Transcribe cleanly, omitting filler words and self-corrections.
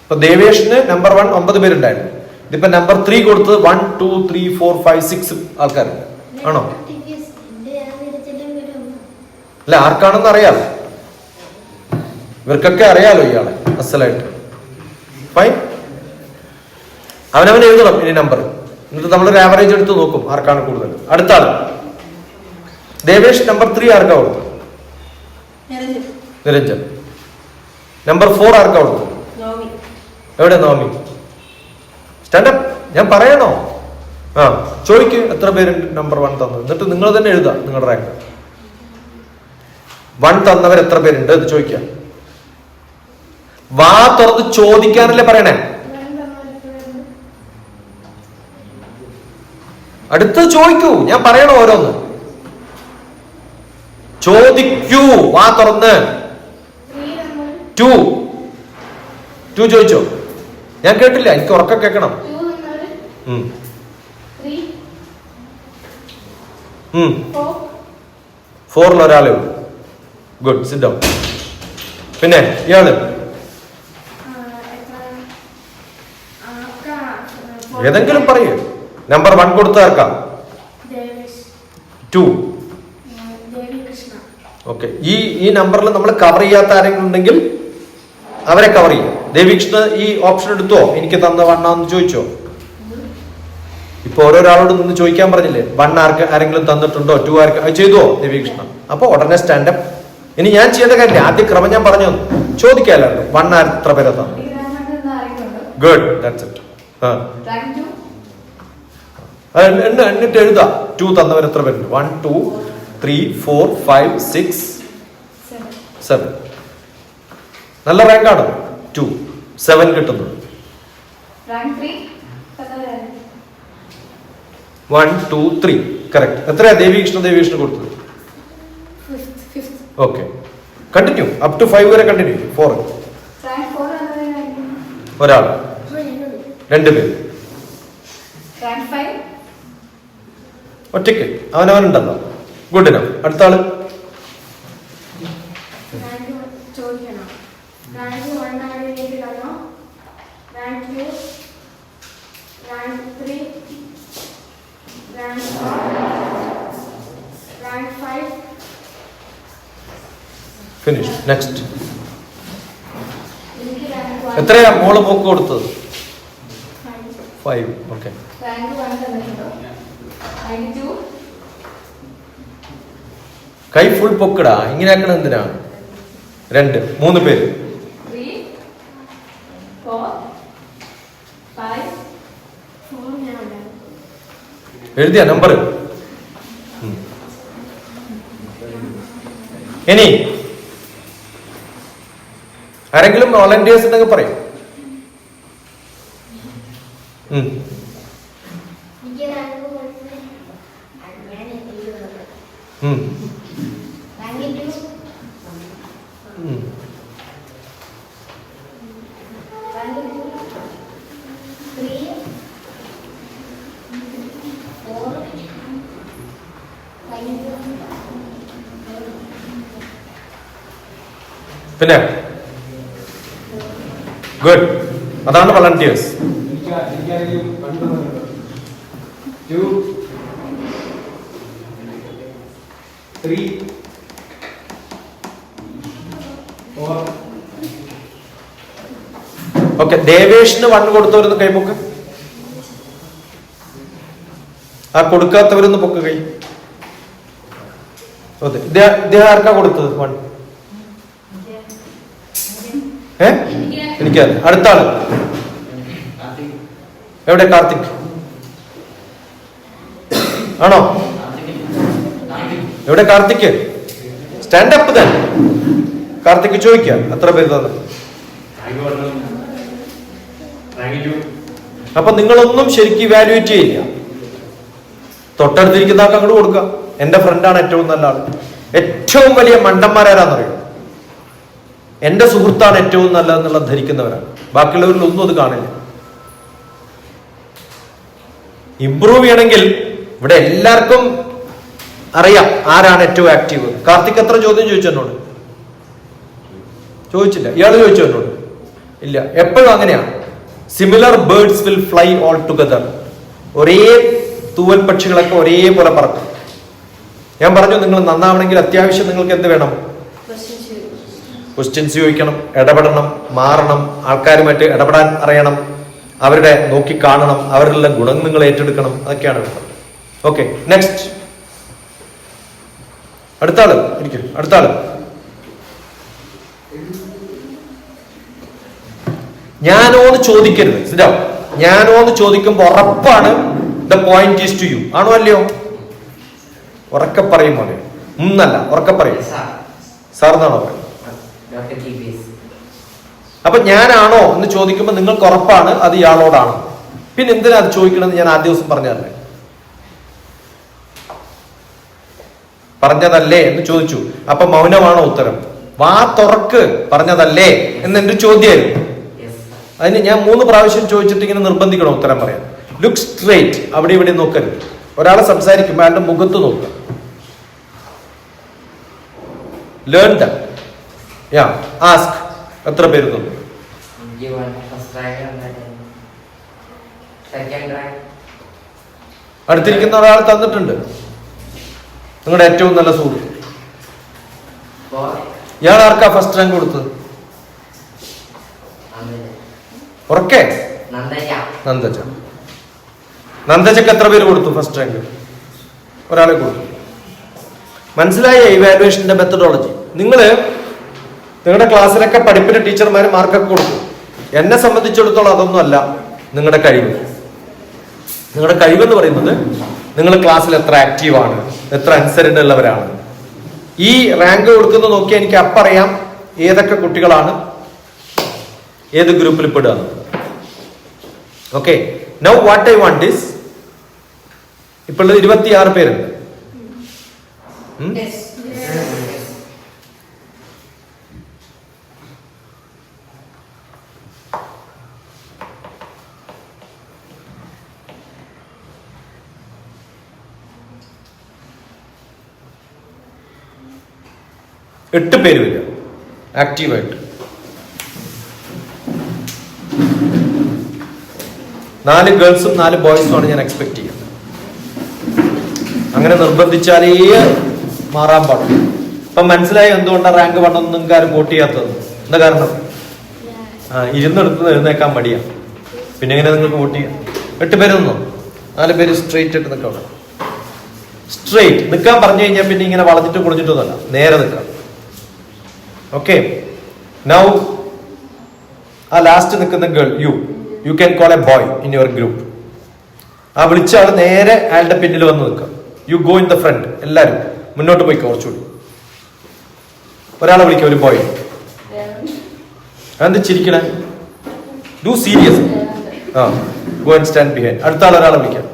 ഇപ്പൊ ദേവേഷിന് നമ്പർ 1 9 പേരുണ്ടായിരുന്നു. ഇതിപ്പോ നമ്പർ 3 കൊടുത്തത് 1 2 3 4 5 6 ആൾക്കാരുണ്ട്. ആണോ? അല്ല, ആർക്കാണെന്ന് അറിയാലോ, ഇവർക്കൊക്കെ അറിയാലോ ഇയാളെ അസലായിട്ട്. ഫൈൻ, അവനവൻ എഴുതണം ഇനി നമ്പർ. എന്നിട്ട് നമ്മളൊരു ആവറേജ് എടുത്ത് നോക്കും ആർക്കാണ് കൂടുതൽ. അടുത്ത ആള് ദേവേഷ് നമ്പർ 3 ആർക്കാ കൊടുത്തു? നിരഞ്ജൻ. നമ്പർ 4 ആർക്കാ കൊടുത്തു? എവിടെ നോമി? സ്റ്റാൻഡപ്പ്. ഞാൻ പറയണോ? ആ, ചോദിക്ക് എത്ര പേരുണ്ട് നമ്പർ 1 തന്നത്. എന്നിട്ട് നിങ്ങൾ തന്നെ എഴുതാം നിങ്ങളുടെ റാങ്ക്. 1 തന്നവർ എത്ര പേരുണ്ട് എന്ന് ചോദിക്കാം. വാ തുറന്ന് ചോദിക്കാനല്ലേ പറയണേ. അടുത്ത് ചോദിക്കൂ, ഞാൻ പറയണോ ഓരോന്ന്. ചോദിക്കൂ വാ തുറന്ന്. 2 ചോദിച്ചോ? ഞാൻ കേട്ടില്ല, എനിക്ക് ഉറക്കം കേൾക്കണം. 4 ഒരാളേ ഉള്ളൂ. Good, sit down. പിന്നെ ഇയാള് ഏതെങ്കിലും പറയൂ. നമ്പർ 1 കൊടുത്ത ആർക്കാ? 2. ഓക്കെ, ഈ നമ്പറിൽ നമ്മൾ കവർ ചെയ്യാത്ത ആരെങ്കിലും ഉണ്ടെങ്കിൽ അവരെ കവർ ചെയ്യും. ദേവികൃഷ്ണ ഈ ഓപ്ഷൻ എടുത്തോ? എനിക്ക് തന്ന 1 ചോദിച്ചോ? ഇപ്പൊ ഓരോരാളോട് നിന്ന് ചോദിക്കാൻ പറഞ്ഞില്ലേ, 1 ആരെങ്കിലും തന്നിട്ടുണ്ടോ, 2 ആർക്ക് അത് ചെയ്തോ ദേവികൃഷ്ണ? അപ്പൊ ഉടനെ സ്റ്റാൻഡപ്പ്. ഇനി ഞാൻ ചെയ്യേണ്ട കാര്യം ആദ്യ ക്രമം ഞാൻ പറഞ്ഞു, ചോദിക്കാല്ലോ 1 എത്ര പേരെ തന്നു. Good, that's it. എന്നിട്ട് എഴുതാ 2 തന്നവർ എത്ര പേരുണ്ട്. 1 2 3 4 5 6 7. നല്ല റാങ്കാണ് 2 7 കിട്ടുന്നത്. 1 2 3 കറക്റ്റ്. എത്രയാ ദേവികൃഷ്ണ കൊടുത്തത്? ഓക്കെ, കണ്ടിന്യൂ അപ് ടു 5 വരെ കണ്ടിന്യൂ. 4 ഒരാൾ, 2 പേര് ഒറ്റയ്ക്ക് അവനവനുണ്ടല്ലോ. Good enough. അടുത്ത ആള് ഫിനിഷ്. നെക്സ്റ്റ്. എത്രയാ മോള് പോക്ക് കൊടുത്തത്? 5. ഓക്കെ, കൈ ഫുൾ പൊക്കടാ. ഇങ്ങനെ ആക്കണ എന്തിനാ? 2 3 പേര്. എഴുതിയ നമ്പർ. ഇനി ആരെങ്കിലും വോളണ്ടിയേഴ്സ് ഉണ്ടെങ്കിൽ പറയും. പിന്നെ ഗുഡ്, അതാണ് വളണ്ടിയേഴ്സ്. 2 3 4. ഓക്കെ, ദേവേഷിന് 1 കൊടുത്തവരൊന്ന് കൈപ്പൊക്ക്. ആ കൊടുക്കാത്തവരൊന്ന് പൊക്ക് കൈ. ഇദ്ദേഹം ആർക്കാ കൊടുത്തത് 1? എനിക്കത്. അടുത്ത ആള് എവിടെ? കാർത്തിക് ആണോ? എവിടെ കാർത്തിക്? സ്റ്റാൻഡപ്പ് തന്നെ. കാർത്തിക് ചോദിക്കാം എത്ര പേര് തന്നെ. അപ്പൊ നിങ്ങളൊന്നും ശരിക്കും ഇവാലുവേറ്റ് ചെയ്യില്ല. തൊട്ടടുത്തിരിക്കുന്ന ആൾക്ക് അങ്ങോട്ട് കൊടുക്കാം. എന്റെ ഫ്രണ്ടാണ് ഏറ്റവും നല്ല ആള്. ഏറ്റവും വലിയ മണ്ടന്മാരാരാന്നറിയോ? എന്റെ സുഹൃത്താണ് ഏറ്റവും നല്ലതെന്നുള്ള ധരിക്കുന്നവരാണ്. ബാക്കിയുള്ളവരിൽ ഒന്നും അത് കാണില്ല. ഇംപ്രൂവ് ചെയ്യണമെങ്കിൽ ഇവിടെ എല്ലാവർക്കും അറിയാം ആരാണ് ഏറ്റവും ആക്റ്റീവ്. കാർത്തിക് എത്ര ചോദ്യം ചോദിച്ചു എന്നോട്? ചോദിച്ചില്ല. ഇയാള് ചോദിച്ചു എന്നോട്? ഇല്ല. എപ്പോഴും അങ്ങനെയാണ്. Similar birds will fly all together. ഒരേ തൂവൽ പക്ഷികളൊക്കെ ഒരേപോലെ പറക്കും. ഞാൻ പറഞ്ഞു നിങ്ങൾ നന്നാവണമെങ്കിൽ അത്യാവശ്യം നിങ്ങൾക്ക് എന്ത് വേണം? ക്വസ്റ്റ്യൻസ് ചോദിക്കണം, ഇടപെടണം, മാറണം, ആൾക്കാരുമായിട്ട് ഇടപെടാൻ അറിയണം, അവരുടെ നോക്കി കാണണം, അവരുടെ ഗുണം നിങ്ങൾ ഏറ്റെടുക്കണം. അതൊക്കെയാണ് വേണ്ടത്. Okay, next. അടുത്താള് ഇരിക്കും. അടുത്താള്. ഞാനോന്ന് ചോദിക്കരുത്. സിഡൗ. ഞാനോന്ന് ചോദിക്കുമ്പോ ഉറപ്പാണ് the point is to you. ആണോ അല്ലയോ? ഉറക്കെ പറയും പോലെ. ഒന്നല്ല, ഉറക്കെ പറയും. സാർ എന്നാണോ പറയുന്നത്? അപ്പൊ ഞാനാണോ എന്ന് ചോദിക്കുമ്പോ നിങ്ങൾക്ക് ഉറപ്പാണ് അത് ഇയാളോടാണ്. പിന്നെ എന്തിനാ അത് ചോദിക്കണമെന്ന് ഞാൻ ആദ്യ ദിവസം പറഞ്ഞതല്ലേ. പറഞ്ഞതല്ലേ എന്ന് ചോദിച്ചു. അപ്പൊ മൗനമാണോ ഉത്തരം? വാ തുറക്ക്, പറഞ്ഞതല്ലേ എന്ന് എന്റെ ചോദ്യമായിരുന്നു. അതിന് ഞാൻ 3 പ്രാവശ്യം ചോദിച്ചിട്ട് ഇങ്ങനെ നിർബന്ധിക്കണോ ഉത്തരം പറയാൻ? Look straight. അവിടെ ഇവിടെ നോക്കരുത്. ഒരാളെ സംസാരിക്കുമ്പോൾ അയാളുടെ മുഖത്ത് നോക്കുക. Learn that. Yeah, ask. എത്ര പേര് തന്നു? അടുത്തിരിക്കുന്ന ഒരാൾ തന്നിട്ടുണ്ട്. നിങ്ങളുടെ ഏറ്റവും നല്ല സുഹൃത്ത്. ഇയാൾ ആർക്കാ ഫസ്റ്റ് റാങ്ക് കൊടുത്തത്? ഉറക്കെ. നന്ദജ. നന്ദജക്ക് എത്ര പേര് കൊടുത്തു ഫസ്റ്റ് റാങ്ക്? ഒരാളെ കൊടുത്തു. മനസ്സിലായ ഇവാലുവേഷന്റെ മെത്തഡോളജി? നിങ്ങളുടെ ക്ലാസ്സിലൊക്കെ പഠിപ്പിന്റെ ടീച്ചർമാർ മാർക്കൊക്കെ കൊടുക്കും. എന്നെ സംബന്ധിച്ചിടത്തോളം അതൊന്നും അല്ല നിങ്ങളുടെ കഴിവ്. നിങ്ങളുടെ കഴിവെന്ന് പറയുന്നത് നിങ്ങൾ ക്ലാസ്സിൽ എത്ര ആക്റ്റീവാണ്, എത്ര അനുസരണ ഉള്ളവരാണ്. ഈ റാങ്ക് കൊടുക്കുന്നത് നോക്കിയാൽ എനിക്ക് അപ്പറിയാം ഏതൊക്കെ കുട്ടികളാണ് ഏത് ഗ്രൂപ്പിൽ പെടുക. Okay, now what I want is, ഇപ്പോൾ 26 പേരുണ്ട്. എട്ട് പേര് വരിക ആക്റ്റീവായിട്ട്. 4 ഗേൾസും 4 ബോയ്സും ആണ് ഞാൻ എക്സ്പെക്ട് ചെയ്യുന്നത്. അങ്ങനെ നിർബന്ധിച്ചാലേ മാറാൻ പാടില്ല. ഇപ്പൊ മനസ്സിലായി എന്തുകൊണ്ടാണ് റാങ്ക് 1 ഒന്നും നിങ്ങൾക്ക് ആരും വോട്ട് ചെയ്യാത്തത്? എന്താ കാരണം? ഇരുന്നെടുത്ത് എഴുന്നേക്കാൻ മടിയാണ്. പിന്നെ എങ്ങനെ നിങ്ങൾക്ക് വോട്ട് ചെയ്യാം? 8 പേര് നിന്നോ? 4 പേര് സ്ട്രെയിറ്റ് ആയിട്ട് നിൽക്കാം. സ്ട്രെയിറ്റ് നിൽക്കാൻ പറഞ്ഞു കഴിഞ്ഞാൽ പിന്നെ ഇങ്ങനെ വളഞ്ഞിട്ട് കുളിച്ചിട്ടൊന്നുമല്ല, നേരെ നിൽക്കാം. ഓക്കെ, നൗ ആ ലാസ്റ്റ് നിൽക്കുന്ന girl, you can call a boy in your group. ആ വിളിച്ച ആൾ നേരെ അയാളുടെ പിന്നിൽ വന്ന് നിൽക്കാം. You go in the front. എല്ലാവരും മുന്നോട്ട് പോയി കുറച്ചുകൂടി. ഒരാളെ വിളിക്കാം, ഒരു ബോയ്. എന്ത് ചിരിക്കണേ? Do serious. Go and stand behind. അടുത്ത ആൾ ഒരാളെ വിളിക്കാം.